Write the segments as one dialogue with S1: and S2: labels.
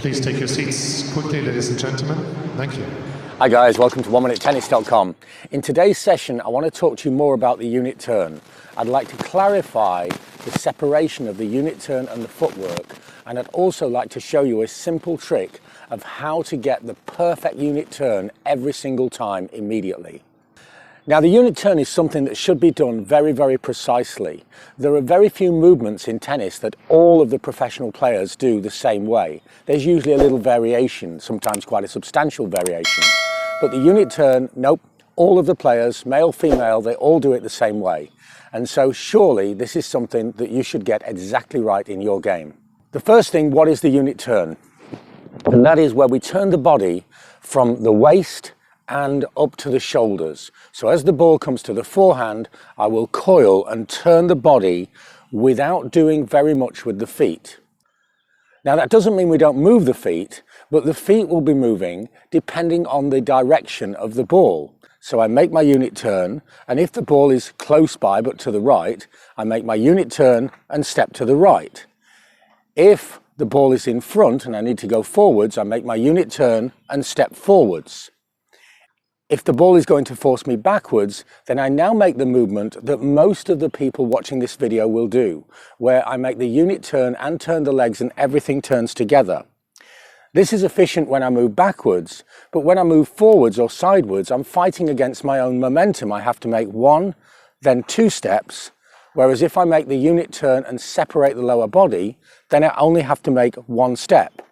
S1: Please take your seats quickly, ladies and gentlemen. Thank you.
S2: Hi guys, welcome to oneminutetennis.com. In today's session, I want to talk to you more about the unit turn. I'd like to clarify the separation of the unit turn and the footwork, and I'd also like to show you a simple trick of how to get the perfect unit turn every single time immediately. Now, the unit turn is something that should be done very, very precisely. There are very few movements in tennis that all of the professional players do the same way. There's usually a little variation, sometimes quite a substantial variation. But the unit turn, nope, all of the players, male, female, they all do it the same way. And so surely this is something that you should get exactly right in your game. The first thing, what is the unit turn? And that is where we turn the body from the waist and up to the shoulders. So as the ball comes to the forehand, I will coil and turn the body without doing very much with the feet. Now that doesn't mean we don't move the feet, but the feet will be moving depending on the direction of the ball. So I make my unit turn, and if the ball is close by but to the right, I make my unit turn and step to the right. If the ball is in front and I need to go forwards, I make my unit turn and step forwards. If the ball is going to force me backwards, then I now make the movement that most of the people watching this video will do, where I make the unit turn and turn the legs and everything turns together. This is efficient when I move backwards, but when I move forwards or sideways, I'm fighting against my own momentum. I have to make one, then two steps, whereas if I make the unit turn and separate the lower body, then I only have to make one step.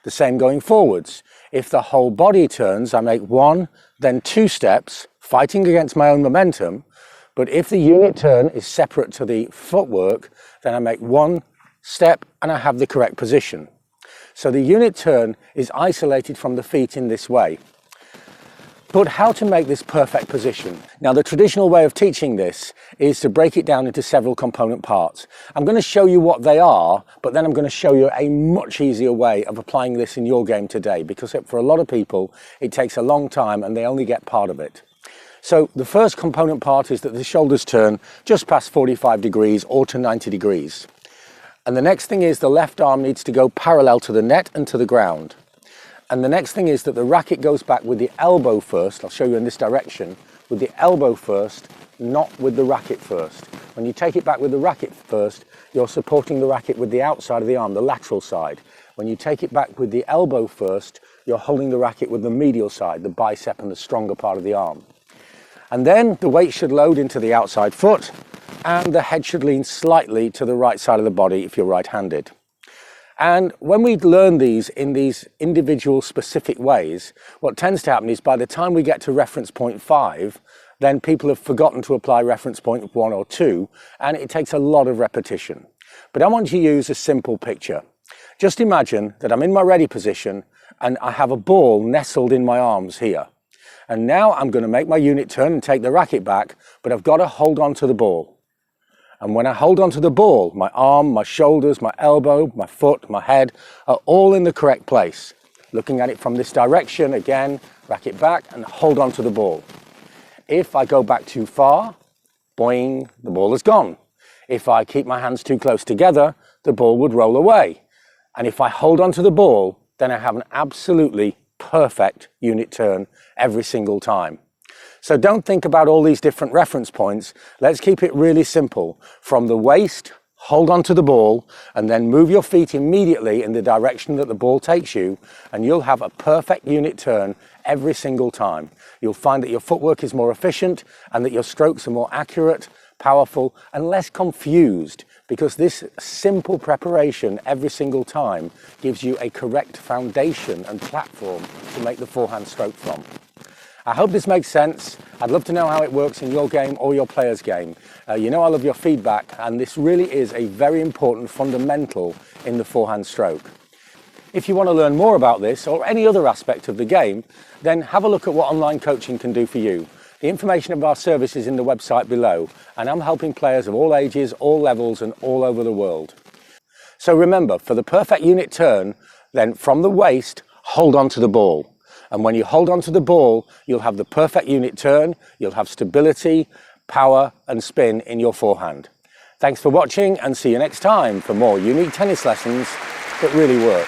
S2: The same going forwards. If the whole body turns, I make one, then two steps, fighting against my own momentum. But if the unit turn is separate to the footwork, then I make one step and I have the correct position. So the unit turn is isolated from the feet in this way. But how to make this perfect position? Now, the traditional way of teaching this is to break it down into several component parts. I'm going to show you what they are, but then I'm going to show you a much easier way of applying this in your game today, because for a lot of people, it takes a long time and they only get part of it. So the first component part is that the shoulders turn just past 45 degrees or to 90 degrees. And the next thing is the left arm needs to go parallel to the net and to the ground. And the next thing is that the racket goes back with the elbow first. I'll show you in this direction, with the elbow first, not with the racket first. When you take it back with the racket first, you're supporting the racket with the outside of the arm, the lateral side. When you take it back with the elbow first, you're holding the racket with the medial side, the bicep and the stronger part of the arm. And then the weight should load into the outside foot, and the head should lean slightly to the right side of the body if you're right-handed. And when we learn these in these individual specific ways, what tends to happen is by the time we get to reference point 5, then people have forgotten to apply reference point 1 or 2, and it takes a lot of repetition. But I want you to use a simple picture. Just imagine that I'm in my ready position and I have a ball nestled in my arms here. And now I'm going to make my unit turn and take the racket back, but I've got to hold on to the ball. And when I hold on to the ball, my arm, my shoulders, my elbow, my foot, my head are all in the correct place. Looking at it from this direction, again, racket back and hold on to the ball. If I go back too far, boing, the ball is gone. If I keep my hands too close together, the ball would roll away. And if I hold on to the ball, then I have an absolutely perfect unit turn every single time. So don't think about all these different reference points. Let's keep it really simple. From the waist, hold on to the ball, and then move your feet immediately in the direction that the ball takes you, and you'll have a perfect unit turn every single time. You'll find that your footwork is more efficient and that your strokes are more accurate, powerful, and less confused, because this simple preparation every single time gives you a correct foundation and platform to make the forehand stroke from. I hope this makes sense. I'd love to know how it works in your game or your player's game. You know I love your feedback, and this really is a very important fundamental in the forehand stroke. If you want to learn more about this or any other aspect of the game, then have a look at what online coaching can do for you. The information of our service is in the website below, and I'm helping players of all ages, all levels, and all over the world. So remember, for the perfect unit turn, then from the waist, hold on to the ball. And when you hold on to the ball, you'll have the perfect unit turn, you'll have stability, power and spin in your forehand. Thanks for watching, and see you next time for more unique tennis lessons that really work.